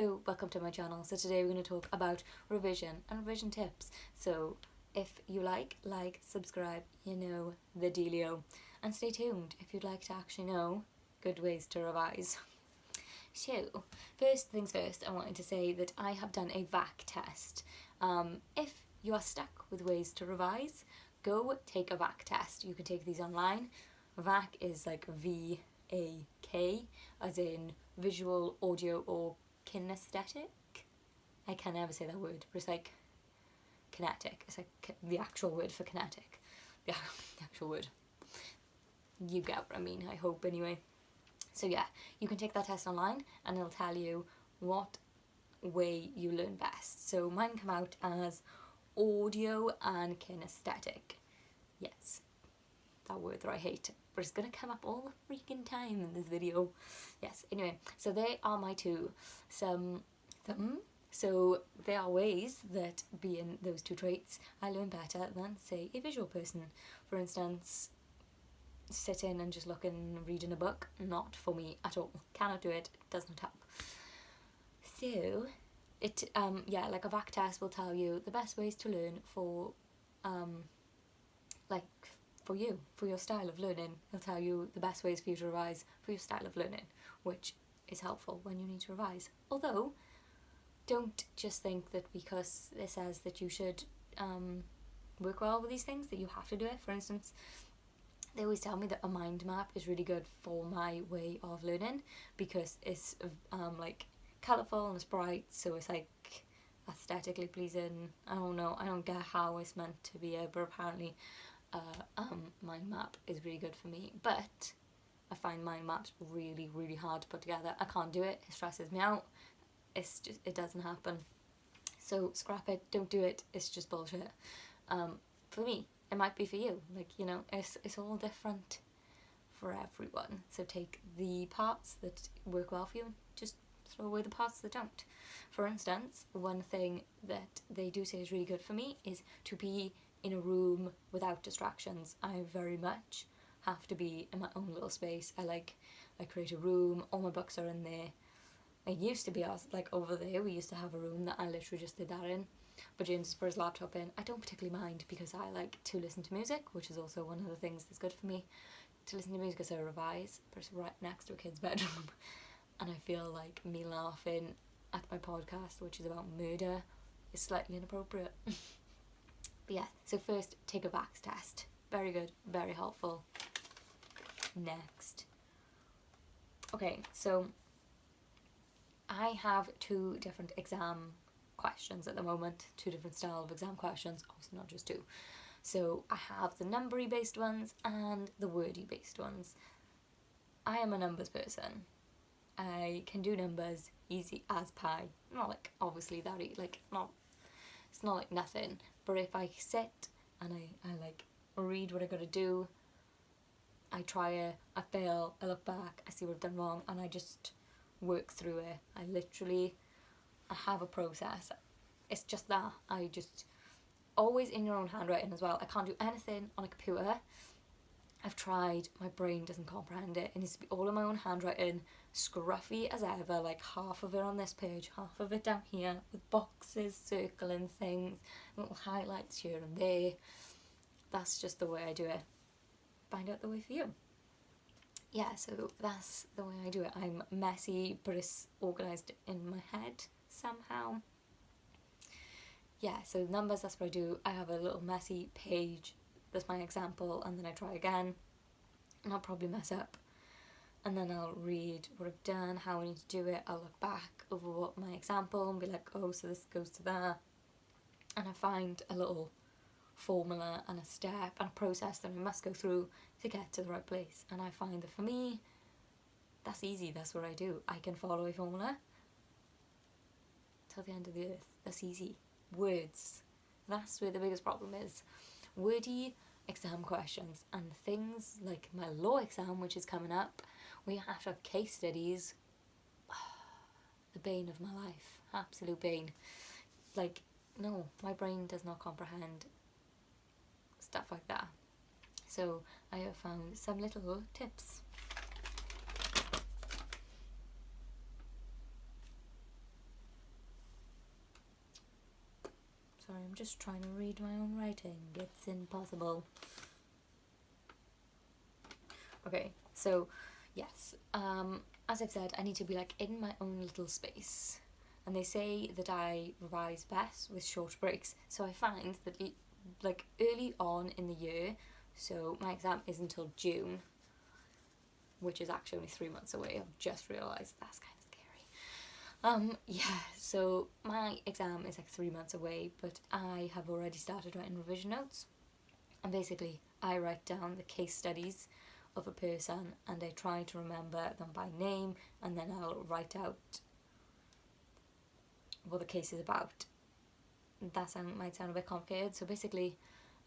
Hello, welcome to my channel. So today we're going to talk about revision and revision tips. So if you like, subscribe, you know the dealio. And stay tuned if you'd like to actually know good ways to revise. So, first things first, I wanted to say that I have done a VAC test. If you are stuck with ways to revise, go take a VAC test. You can take these online. VAC is like V-A-K, as in visual, audio, or kinesthetic. I can never say that word, but it's like kinetic. It's like the actual word for kinetic. Yeah, the actual word. You get what I mean, I hope, anyway. So yeah, you can take that test online and it'll tell you what way you learn best. So mine come out as audio and kinesthetic. Yes, that word that I hate, but it's gonna come up all the freaking time in this video. Yes, anyway, so they are my two. So there are ways that being those two traits, I learn better than, say, a visual person. For instance, sitting and just looking, reading a book, not for me at all. Cannot do it, does not help. So, yeah, like a VAC test will tell you the best ways to learn for, like, for you, for your style of learning. It'll tell you the best ways for you to revise for your style of learning, which is helpful when you need to revise. Although, don't just think that because it says that you should work well with these things, that you have to do it. For instance, they always tell me that a mind map is really good for my way of learning because it's like colourful and it's bright, so it's like aesthetically pleasing. I don't know, I don't get how it's meant to be, but apparently mind map is really good for me. But I find mind maps really hard to put together. I can't do it, it stresses me out. It's just, it doesn't happen. So scrap it, don't do it, it's just bullshit. For me, it might be for you, like, you know, it's all different for everyone. So take the parts that work well for you, just throw away the parts that don't. For instance, one thing that they do say is really good for me is to be in a room without distractions. I very much have to be in my own little space. I create a room, all my books are in there. It used to be us, like over there, we used to have a room that I literally just did that in. But James has put his laptop in. I don't particularly mind because I like to listen to music, which is also one of the things that's good for me, to listen to music as I revise. But it's right next to a kid's bedroom. And I feel like me laughing at my podcast, which is about murder, is slightly inappropriate. But yeah, so first, take a VAC test. Very good, very helpful. Next. Okay, so I have two different exam questions at the moment, two different style of exam questions, obviously not just two. So I have the numbery based ones and the wordy based ones. I am a numbers person. I can do numbers easy as pie. Not like obviously that it's not like nothing, but if I sit and I like read what I gotta do, I try it, I fail, I look back, I see what I've done wrong, and I just work through it. I have a process. It's just that I just always in your own handwriting as well. I can't do anything on a computer. I've tried, my brain doesn't comprehend it. It needs to be all in my own handwriting, scruffy as ever, like half of it on this page, half of it down here, with boxes circling things, little highlights here and there. That's just the way I do it. Find out the way for you. Yeah, so that's the way I do it. I'm messy, but it's organised in my head somehow. Yeah, so numbers, that's what I do. I have a little messy page, that's my example, and then I try again, and I'll probably mess up. And then I'll read what I've done, how I need to do it. I'll look back over what my example and be like, oh, so this goes to there. And I find a little formula and a step and a process that I must go through to get to the right place. And I find that for me, that's easy. That's what I do. I can follow a formula till the end of the earth. That's easy. Words, that's where the biggest problem is. Wordy exam questions and things like my law exam, which is coming up, we have to have case studies. The bane of my life, absolute bane. Like, no, my brain does not comprehend stuff like that. So I have found some little tips. I'm just trying to read my own writing. It's impossible. Okay, so yes, as I've said, I need to be like in my own little space. And they say that I revise best with short breaks. So I find that like early on in the year, so my exam is until June, which is actually only 3 months away. I've just realised that's kind of scary. Yeah, so my exam is like 3 months away, but I have already started writing revision notes. And basically, I write down the case studies of a person and I try to remember them by name, and then I'll write out what the case is about. That might sound a bit complicated. So basically,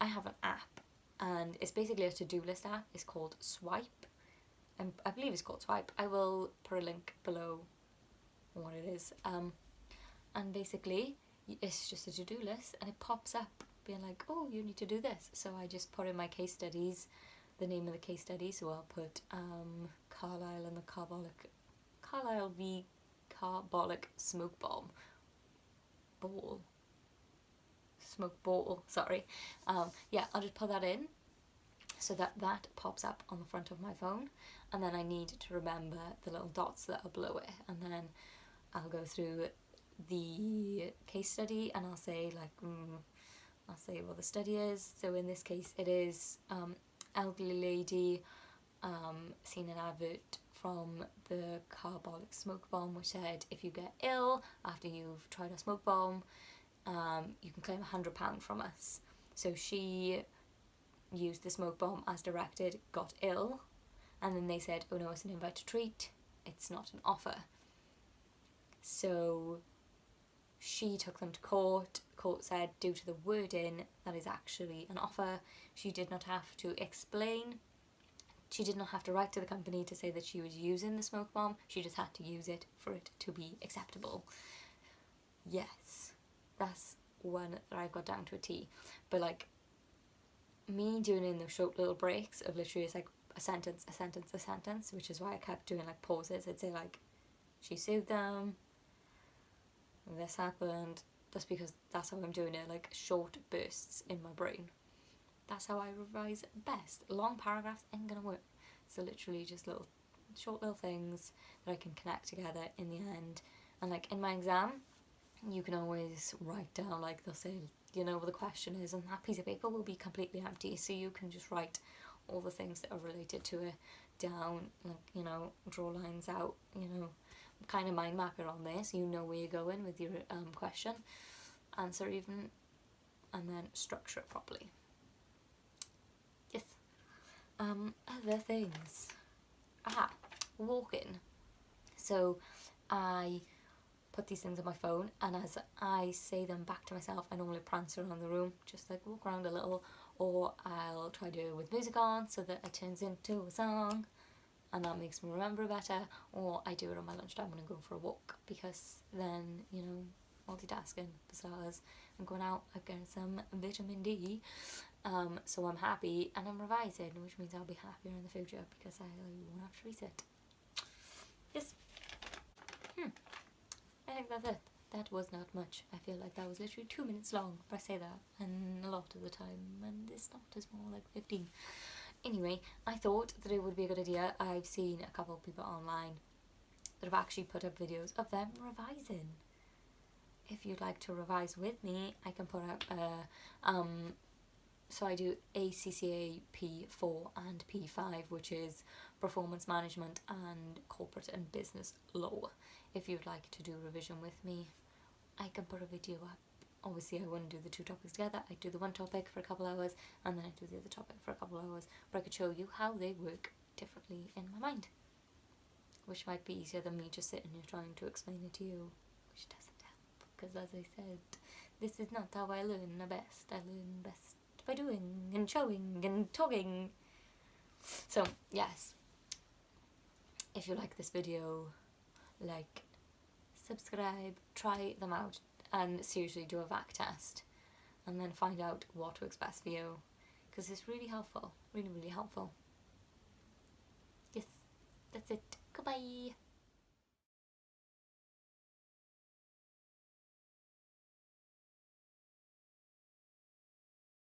I have an app, and it's basically a to-do list app. It's called Swipe. I believe it's called Swipe. I will put a link below what it is. And basically, it's just a to-do list, and it pops up being like, oh, you need to do this. So I just put in my case studies, the name of the case study. So I'll put Carlisle and the Carlisle v Carbolic Smoke Bomb. Smoke ball, sorry. Yeah, I'll just put that in so that pops up on the front of my phone, and then I need to remember the little dots that are below it, and then I'll go through the case study and I'll say like, I'll say what the study is. So in this case it is elderly lady seen an advert from the Carbolic Smoke Bomb which said if you get ill after you've tried a smoke bomb, you can claim £100 from us. So she used the smoke bomb as directed, got ill, and then they said, oh no, it's an invite to treat, it's not an offer. So she took them to court. Court said due to the wording that is actually an offer. She did not have to explain. She did not have to write to the company to say that she was using the smoke bomb. She just had to use it for it to be acceptable. Yes, that's one that I've got down to a T. But like, me doing in those short little breaks of literally it's like a sentence, a sentence, a sentence, which is why I kept doing like pauses. I'd say like, she sued them, this happened. That's because that's how I'm doing it, like short bursts in my brain. That's how I revise best. Long paragraphs ain't gonna work. So literally just little short little things that I can connect together in the end. And like in my exam, you can always write down, like they'll say, you know, what the question is, and that piece of paper will be completely empty, so you can just write all the things that are related to it down, like, you know, draw lines out, you know, kind of mind map it on there so you know where you're going with your question, answer even, and then structure it properly. Yes. Other things. Walking. So I put these things on my phone, and as I say them back to myself, I normally prance around the room, just like walk around a little, or I'll try to do it with music on so that it turns into a song and that makes me remember better, or I do it on my lunchtime when I'm going for a walk, because then, you know, multitasking for starters, I'm going out, I'm getting some vitamin D, so I'm happy and I'm revising, which means I'll be happier in the future because I won't have to reset. Yes. I think that's it. That was not much. I feel like that was literally 2 minutes long, but I say that and a lot of the time, and it's not, it's more like 15. Anyway, I thought that it would be a good idea. I've seen a couple of people online that have actually put up videos of them revising. If you'd like to revise with me, I can put up so I do ACCA P4 and P5, which is performance management and corporate and business law. If you'd like to do revision with me, I can put a video up. Obviously I wouldn't do the two topics together, I'd do the one topic for a couple hours and then I'd do the other topic for a couple hours, but I could show you how they work differently in my mind, which might be easier than me just sitting here trying to explain it to you, which doesn't help, because as I said, this is not how I learn the best. I learn best by doing and showing and talking. So yes, if you like this video, like, subscribe, try them out, and seriously do a VAC test and then find out what works best for you, because it's really helpful, really helpful. Yes, that's it. Goodbye.